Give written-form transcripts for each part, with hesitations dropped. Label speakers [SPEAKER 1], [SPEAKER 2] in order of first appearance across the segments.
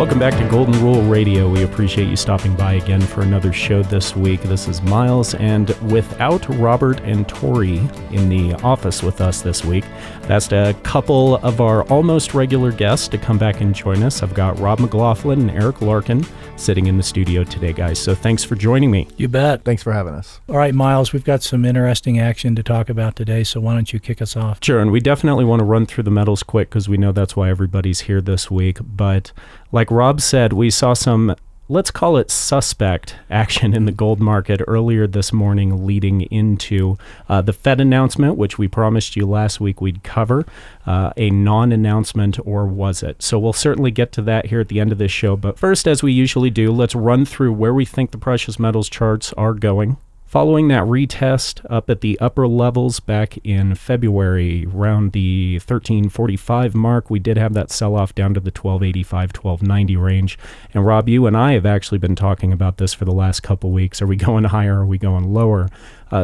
[SPEAKER 1] Welcome back to Golden Rule Radio. We appreciate you stopping by again for another show this week. This is Miles, and without Robert and Tori in the office with us this week, I've asked a couple of our almost regular guests to come back and join us. I've got Rob McLaughlin and Eric Larkin sitting in the studio today, guys. So thanks for joining me.
[SPEAKER 2] You bet.
[SPEAKER 3] Thanks for having us.
[SPEAKER 2] All right, Miles, we've got some interesting action to talk about today, so why don't you kick us off?
[SPEAKER 1] Sure, and we definitely want to run through the metals quick because we know that's why everybody's here this week. But like Rob said, we saw some, let's call it suspect action in the gold market earlier this morning leading into the Fed announcement, which we promised you last week we'd cover, a non-announcement, or was it? So we'll certainly get to that here at the end of this show. But first, as we usually do, let's run through where we think the precious metals charts are going. Following that retest up at the upper levels back in February, around the 1345 mark, we did have that sell-off down to the 1285, 1290 range. And Rob, you and I have actually been talking about this for the last couple weeks. Are we going higher? Are we going lower?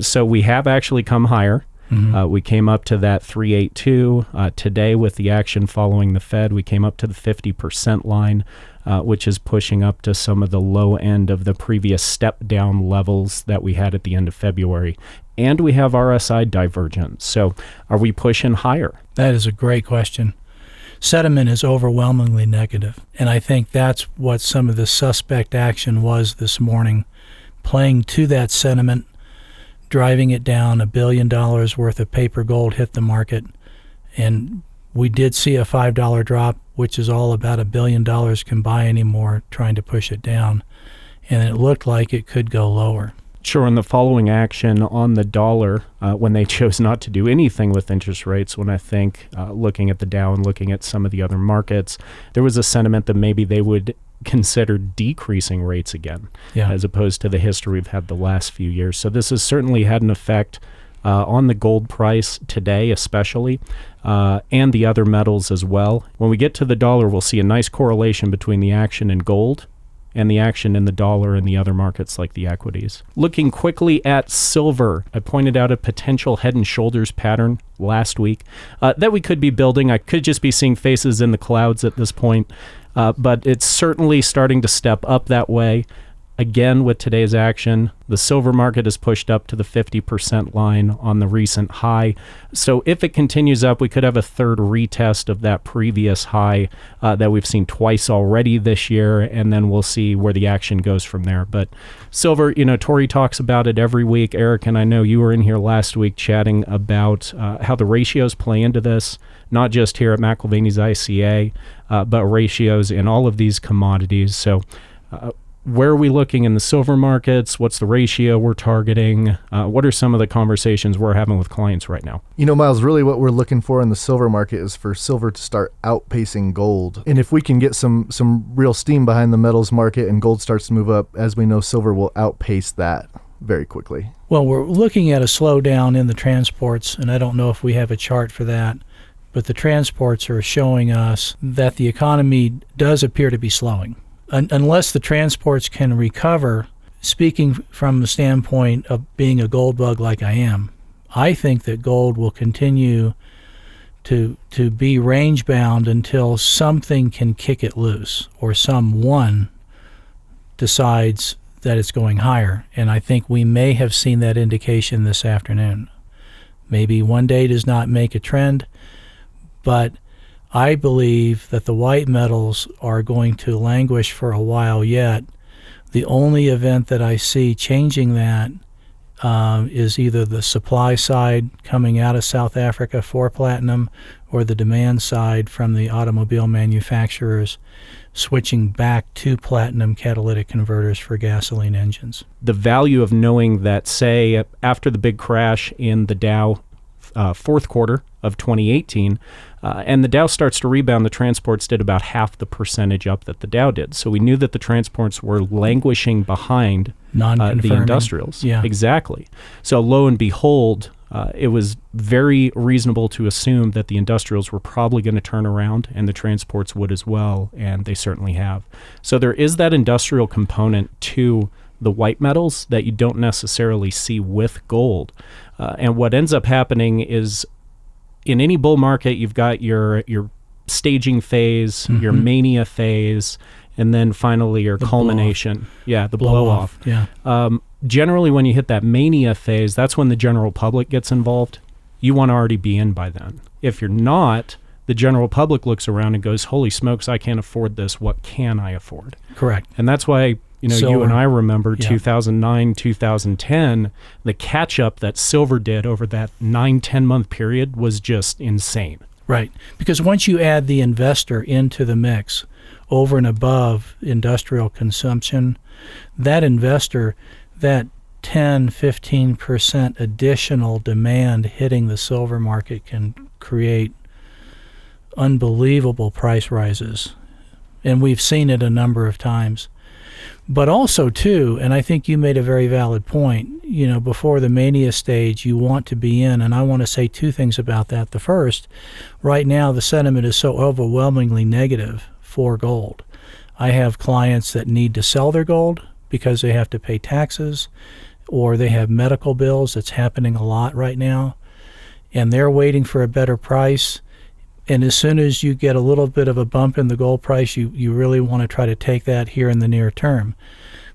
[SPEAKER 1] So we have actually come higher. We came up to that 382. Today, with the action following the Fed, we came up to the 50% line, which is pushing up to some of the low end of the previous step-down levels that we had at the end of February. And we have RSI divergence. So are we pushing higher?
[SPEAKER 2] That is a great question. Sentiment is overwhelmingly negative, and I think that's what some of the suspect action was this morning, playing to that sentiment, driving it down. $1 billion worth of paper gold hit the market, and we did see a $5 drop, which is all about $1 billion can buy anymore, trying to push it down, and it looked like it could go lower.
[SPEAKER 1] Sure, and the following action on the dollar, when they chose not to do anything with interest rates, when I think looking at the Dow and looking at some of the other markets, there was a sentiment that maybe they would consider decreasing rates again, as opposed to the history we've had the last few years. So this has certainly had an effect on the gold price today, especially, and the other metals as well. When we get to the dollar, we'll see a nice correlation between the action in gold and the action in the dollar and the other markets like the equities. Looking quickly at silver, I pointed out a potential head and shoulders pattern last week that we could be building. I could just be seeing faces in the clouds at this point, but it's certainly starting to step up that way. Again, with today's action, the silver market is pushed up to the 50% line on the recent high. So if it continues up, we could have a third retest of that previous high that we've seen twice already this year, and then we'll see where the action goes from there. But silver, Tori talks about it every week. Eric, and I know you were in here last week chatting about how the ratios play into this, not just here at McIlvaney's ICA, but ratios in all of these commodities. So where are we looking in the silver markets? What's the ratio we're targeting? What are some of the conversations we're having with clients right now?
[SPEAKER 3] Miles, really what we're looking for in the silver market is for silver to start outpacing gold. And if we can get some real steam behind the metals market and gold starts to move up, as we know, silver will outpace that very quickly.
[SPEAKER 2] Well, we're looking at a slowdown in the transports, and I don't know if we have a chart for that, but the transports are showing us that the economy does appear to be slowing. Unless the transports can recover, speaking from the standpoint of being a gold bug like I am, I think that gold will continue to be range bound until something can kick it loose or someone decides that it's going higher. And I think we may have seen that indication this afternoon. Maybe one day does not make a trend, but I believe that the white metals are going to languish for a while yet. The only event that I see changing that is either the supply side coming out of South Africa for platinum or the demand side from the automobile manufacturers switching back to platinum catalytic converters for gasoline engines.
[SPEAKER 1] The value of knowing that, say, after the big crash in the Dow fourth quarter of 2018, and the Dow starts to rebound, the transports did about half the percentage up that the Dow did. So we knew that the transports were languishing behind the industrials.
[SPEAKER 2] Yeah.
[SPEAKER 1] Exactly. So lo and behold, it was very reasonable to assume that the industrials were probably going to turn around and the transports would as well, and they certainly have. So there is that industrial component to the white metals that you don't necessarily see with gold. And what ends up happening is in any bull market, you've got your staging phase, your mania phase, and then finally your
[SPEAKER 2] The
[SPEAKER 1] culmination. Yeah, the blow off.
[SPEAKER 2] Yeah.
[SPEAKER 1] Generally, when you hit that mania phase, that's when the general public gets involved. You want to already be in by then. If you're not, the general public looks around and goes, holy smokes, I can't afford this. What can I afford?
[SPEAKER 2] Correct.
[SPEAKER 1] And that's why, you
[SPEAKER 2] Silver.
[SPEAKER 1] and I remember
[SPEAKER 2] Yeah.
[SPEAKER 1] 2009, 2010, the catch-up that silver did over that 9-10 month period was just insane.
[SPEAKER 2] Right. Because once you add the investor into the mix over and above industrial consumption, that investor, that 10-15% additional demand hitting the silver market can create unbelievable price rises. And we've seen it a number of times. But also, too, and I think you made a very valid point, before the mania stage, you want to be in, and I want to say two things about that. The first, right now, the sentiment is so overwhelmingly negative for gold. I have clients that need to sell their gold because they have to pay taxes, or they have medical bills. That's happening a lot right now, and they're waiting for a better price. And as soon as you get a little bit of a bump in the gold price, you really want to try to take that here in the near term.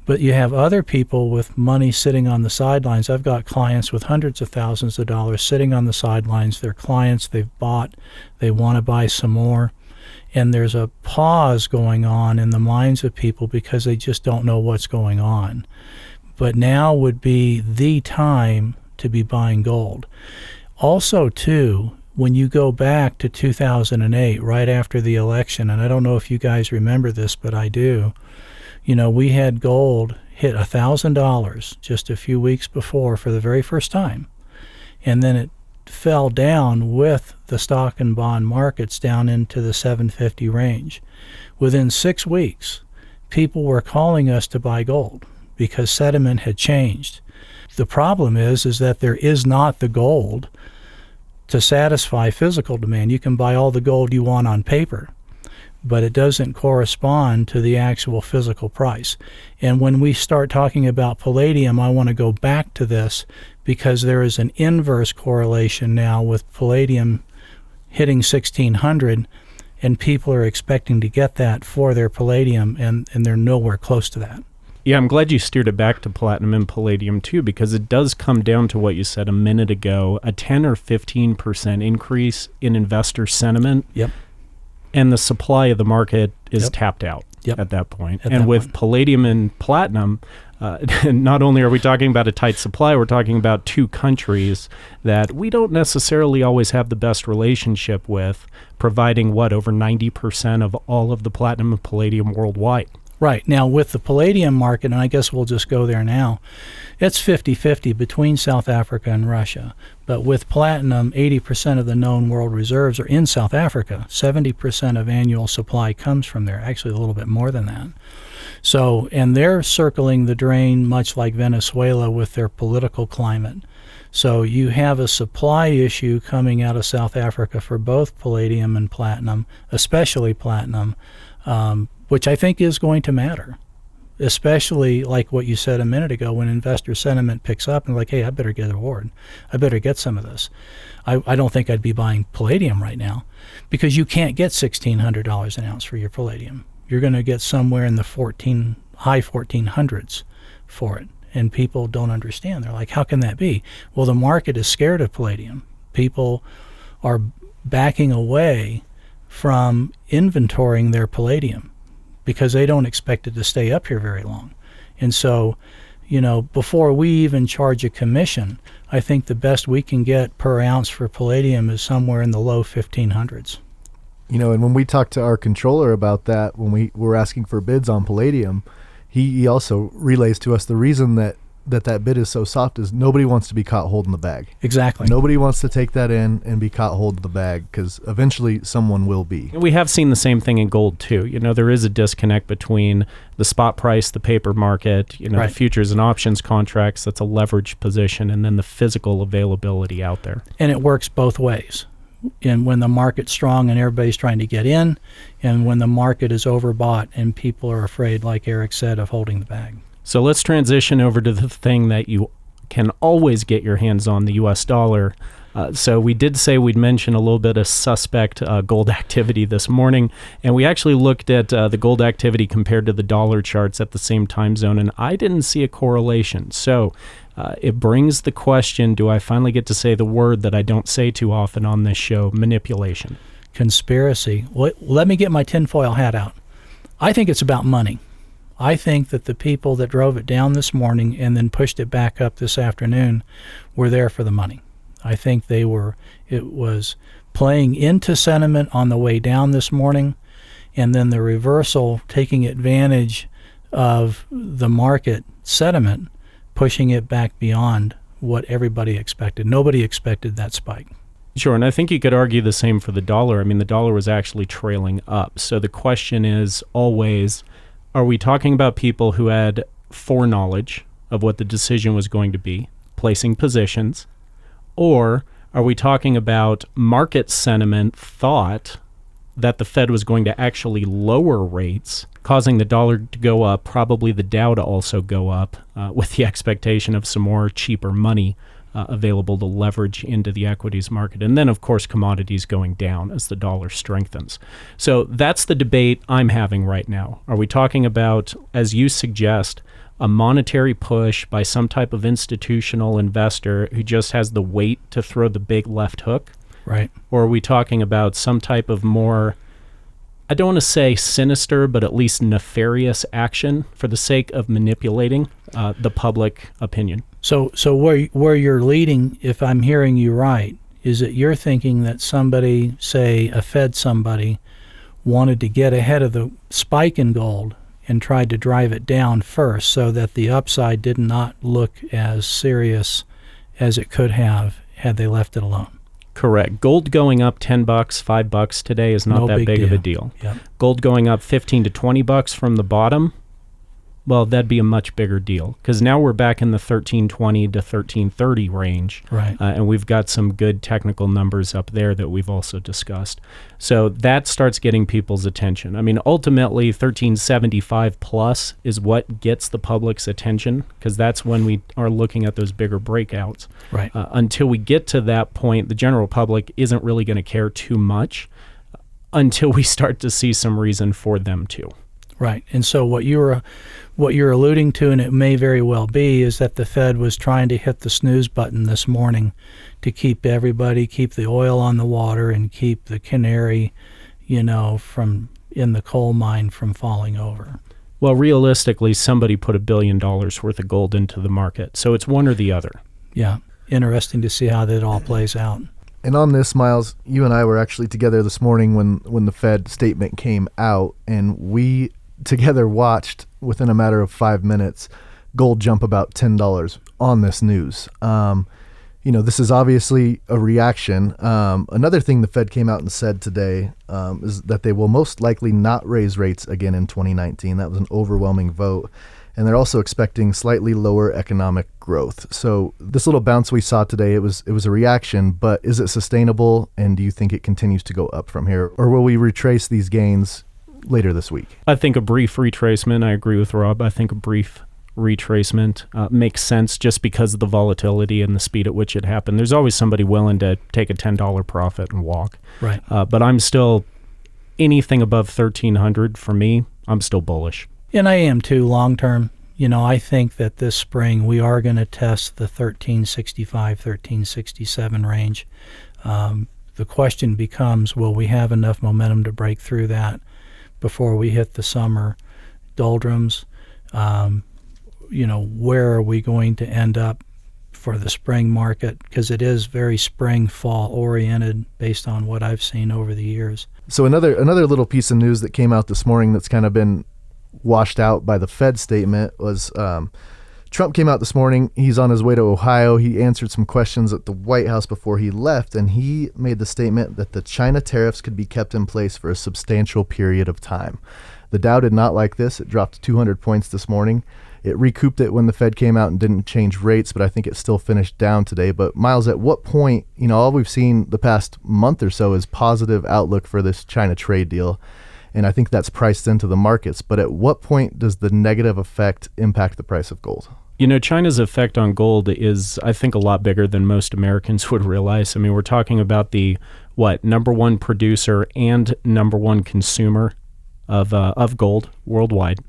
[SPEAKER 2] But you have other people with money sitting on the sidelines. I've got clients with hundreds of thousands of dollars sitting on the sidelines. They're clients, they've bought, they want to buy some more. And there's a pause going on in the minds of people because they just don't know what's going on. But now would be the time to be buying gold. Also, too, when you go back to 2008, right after the election, and I don't know if you guys remember this, but I do, we had gold hit $1,000 just a few weeks before for the very first time. And then it fell down with the stock and bond markets down into the 750 range. Within 6 weeks, people were calling us to buy gold because sentiment had changed. The problem is that there is not the gold to satisfy physical demand. You can buy all the gold you want on paper, but it doesn't correspond to the actual physical price. And when we start talking about palladium, I want to go back to this because there is an inverse correlation now with palladium hitting 1600, and people are expecting to get that for their palladium, and they're nowhere close to that.
[SPEAKER 1] Yeah, I'm glad you steered it back to platinum and palladium too, because it does come down to what you said a minute ago, a 10 or 15% increase in investor sentiment.
[SPEAKER 2] Yep.
[SPEAKER 1] And the supply of the market is
[SPEAKER 2] Yep.
[SPEAKER 1] tapped out
[SPEAKER 2] Yep.
[SPEAKER 1] at that point.
[SPEAKER 2] At
[SPEAKER 1] And
[SPEAKER 2] that
[SPEAKER 1] with
[SPEAKER 2] point.
[SPEAKER 1] palladium and platinum, not only are we talking about a tight supply, we're talking about two countries that we don't necessarily always have the best relationship with, providing over 90% of all of the platinum and palladium worldwide.
[SPEAKER 2] Right. Now, with the palladium market, and I guess we'll just go there now, it's 50-50 between South Africa and Russia. But with platinum, 80% of the known world reserves are in South Africa. 70% of annual supply comes from there, actually a little bit more than that. So, and they're circling the drain much like Venezuela with their political climate. So you have a supply issue coming out of South Africa for both palladium and platinum, especially platinum, which I think is going to matter, especially like what you said a minute ago, when investor sentiment picks up and like, hey, I better get a reward. I better get some of this. I don't think I'd be buying palladium right now because you can't get $1,600 an ounce for your palladium. You're going to get somewhere in the high 1400s for it. And people don't understand. They're like, how can that be? Well, the market is scared of palladium. People are backing away from inventorying their palladium because they don't expect it to stay up here very long. And so, before we even charge a commission, I think the best we can get per ounce for palladium is somewhere in the low 1500s.
[SPEAKER 3] And when we talked to our controller about that, when we were asking for bids on palladium, he also relays to us the reason that bid is so soft is nobody wants to be caught holding the bag.
[SPEAKER 2] Exactly.
[SPEAKER 3] Nobody wants to take that in and be caught holding the bag because eventually someone will be.
[SPEAKER 1] We have seen the same thing in gold too. There is a disconnect between the spot price, the paper market,
[SPEAKER 2] Right.
[SPEAKER 1] the futures and options contracts, that's a leveraged position, and then the physical availability out there.
[SPEAKER 2] And it works both ways. And when the market's strong and everybody's trying to get in, and when the market is overbought and people are afraid, like Eric said, of holding the bag.
[SPEAKER 1] So let's transition over to the thing that you can always get your hands on the U.S. dollar. So we did say we'd mention a little bit of suspect gold activity this morning, and we actually looked at the gold activity compared to the dollar charts at the same time zone, and I didn't see a correlation. So it brings the question, do I finally get to say the word that I don't say too often on this show, manipulation?
[SPEAKER 2] Conspiracy. Well, let me get my tinfoil hat out. I think it's about money. I think that the people that drove it down this morning and then pushed it back up this afternoon were there for the money. I think it was playing into sentiment on the way down this morning, and then the reversal taking advantage of the market sentiment, pushing it back beyond what everybody expected. Nobody expected that spike.
[SPEAKER 1] Sure, and I think you could argue the same for the dollar. I mean, the dollar was actually trailing up. So the question is always, are we talking about people who had foreknowledge of what the decision was going to be, placing positions, or are we talking about market sentiment thought that the Fed was going to actually lower rates, causing the dollar to go up, probably the Dow to also go up, with the expectation of some more cheaper money available to leverage into the equities market. And then, of course, commodities going down as the dollar strengthens. So that's the debate I'm having right now. Are we talking about, as you suggest, a monetary push by some type of institutional investor who just has the weight to throw the big left hook?
[SPEAKER 2] Right.
[SPEAKER 1] Or are we talking about some type of more, I don't want to say sinister, but at least nefarious action for the sake of manipulating the public opinion?
[SPEAKER 2] So where you're leading, if I'm hearing you right, is that you're thinking that somebody, say a Fed somebody, wanted to get ahead of the spike in gold and tried to drive it down first so that the upside did not look as serious as it could have had they left it alone.
[SPEAKER 1] Correct. Gold going up $10, $5 today is not that big of a deal.
[SPEAKER 2] Yep.
[SPEAKER 1] Gold going up $15 to $20 from the bottom, well, that'd be a much bigger deal, because now we're back in the 1320 to 1330 range,
[SPEAKER 2] right?
[SPEAKER 1] And we've got some good technical numbers up there that we've also discussed. So that starts getting people's attention. I mean, ultimately, 1375 plus is what gets the public's attention, because that's when we are looking at those bigger breakouts.
[SPEAKER 2] Right.
[SPEAKER 1] Until we get to that point, the general public isn't really going to care too much until we start to see some reason for them to.
[SPEAKER 2] Right. And so what you're alluding to, and it may very well be, is that the Fed was trying to hit the snooze button this morning to keep the oil on the water and keep the canary, from in the coal mine from falling over.
[SPEAKER 1] Well, realistically, somebody put $1 billion worth of gold into the market. So it's one or the other.
[SPEAKER 2] Yeah. Interesting to see how that all plays out.
[SPEAKER 3] And on this, Miles, you and I were actually together this morning when the Fed statement came out, and we together watched, within a matter of 5 minutes, gold jump about $10 on this news. This is obviously a reaction. Another thing the Fed came out and said today is that they will most likely not raise rates again in 2019. That was an overwhelming vote. And they're also expecting slightly lower economic growth. So this little bounce we saw today, it was a reaction, but is it sustainable? And do you think it continues to go up from here? Or will we retrace these gains later this week?
[SPEAKER 1] I think a brief retracement, I agree with Rob. I think a brief retracement makes sense just because of the volatility and the speed at which it happened. There's always somebody willing to take a $10 profit and walk.
[SPEAKER 2] Right.
[SPEAKER 1] But I'm still, anything above 1,300 for me, I'm still bullish.
[SPEAKER 2] And I am too, long term. I think that this spring we are going to test the 1365, 1367 range. The question becomes, will we have enough momentum to break through that before we hit the summer doldrums? Where are we going to end up for the spring market? Because it is very spring-fall oriented based on what I've seen over the years.
[SPEAKER 3] So another little piece of news that came out this morning that's kind of been washed out by the Fed statement was Trump came out this morning. He's on his way to Ohio. He answered some questions at the White House before he left, and he made the statement that the China tariffs could be kept in place for a substantial period of time. The Dow did not like this. It dropped 200 points this morning. It recouped it when the Fed came out and didn't change rates, but I think it still finished down today. But Miles, at what point, all we've seen the past month or so is positive outlook for this China trade deal. And I think that's priced into the markets. But at what point does the negative effect impact the price of gold?
[SPEAKER 1] China's effect on gold is, I think, a lot bigger than most Americans would realize. I mean, we're talking about the, number one producer and number one consumer of gold worldwide.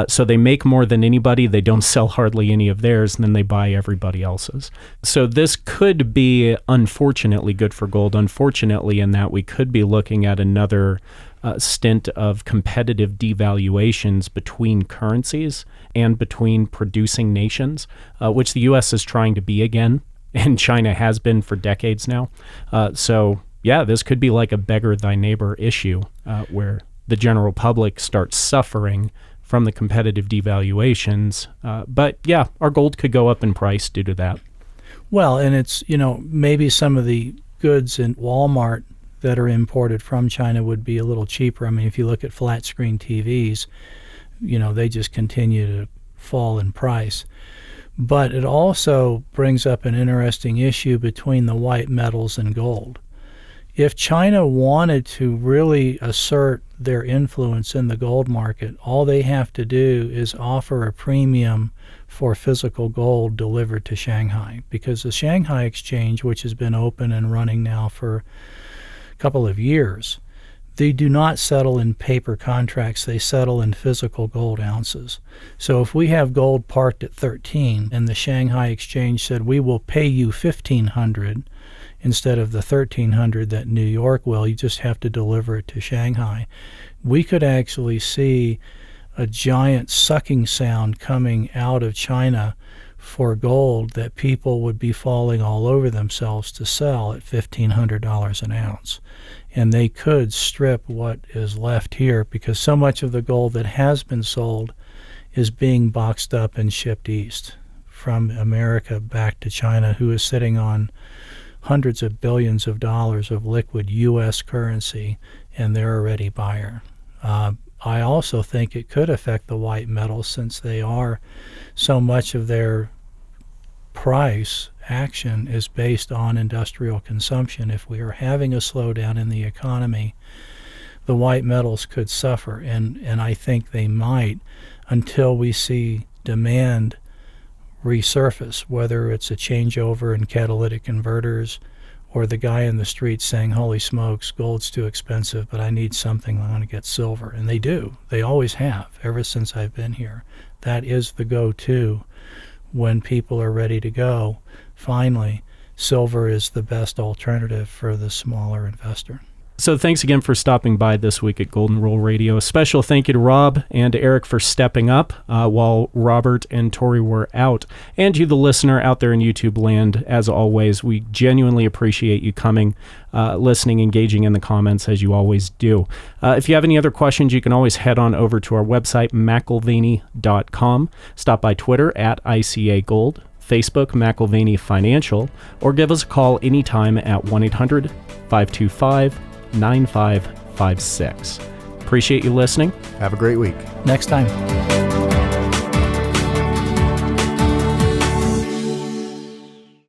[SPEAKER 1] So they make more than anybody. They don't sell hardly any of theirs, and then they buy everybody else's. So this could be, unfortunately, good for gold. Unfortunately, in that we could be looking at another stint of competitive devaluations between currencies and between producing nations, which the U.S. is trying to be again, and China has been for decades now. So, this could be like a beggar thy neighbor issue, where the general public starts suffering from the competitive devaluations. But our gold could go up in price due to that.
[SPEAKER 2] Well, and it's, maybe some of the goods in Walmart that are imported from China would be a little cheaper. I mean, if you look at flat screen TVs, they just continue to fall in price. But it also brings up an interesting issue between the white metals and gold. If China wanted to really assert their influence in the gold market, all they have to do is offer a premium for physical gold delivered to Shanghai, because the Shanghai exchange, which has been open and running now for a couple of years, they do not settle in paper contracts. They settle in physical gold ounces. So if we have gold parked at 13 and the Shanghai exchange said, we will pay you 1,500 instead of the 1,300 that New York will, you just have to deliver it to Shanghai, we could actually see a giant sucking sound coming out of China for gold that people would be falling all over themselves to sell at $1,500 an ounce. And they could strip what is left here, because so much of the gold that has been sold is being boxed up and shipped east from America back to China, who is sitting on hundreds of billions of dollars of liquid U.S. currency, and they're a ready buyer. I also think it could affect the white metals, since they are, so much of their price action is based on industrial consumption. If we are having a slowdown in the economy, the white metals could suffer, and I think they might, until we see demand resurface, whether it's a changeover in catalytic converters or the guy in the street saying, holy smokes, gold's too expensive, but I need something, I want to get silver. And they do. They always have, ever since I've been here. That is the go-to when people are ready to go. Finally, silver is the best alternative for the smaller investor.
[SPEAKER 1] So thanks again for stopping by this week at Golden Rule Radio. A special thank you to Rob and Eric for stepping up while Robert and Tori were out. And you, the listener out there in YouTube land, as always, we genuinely appreciate you coming, listening, engaging in the comments as you always do. If you have any other questions, you can always head on over to our website, McIlvaney.com. Stop by Twitter at ICA Gold, Facebook, McIlvaney Financial, or give us a call anytime at 1-800-525-9556. Appreciate you listening.
[SPEAKER 3] Have a great week.
[SPEAKER 2] Next time.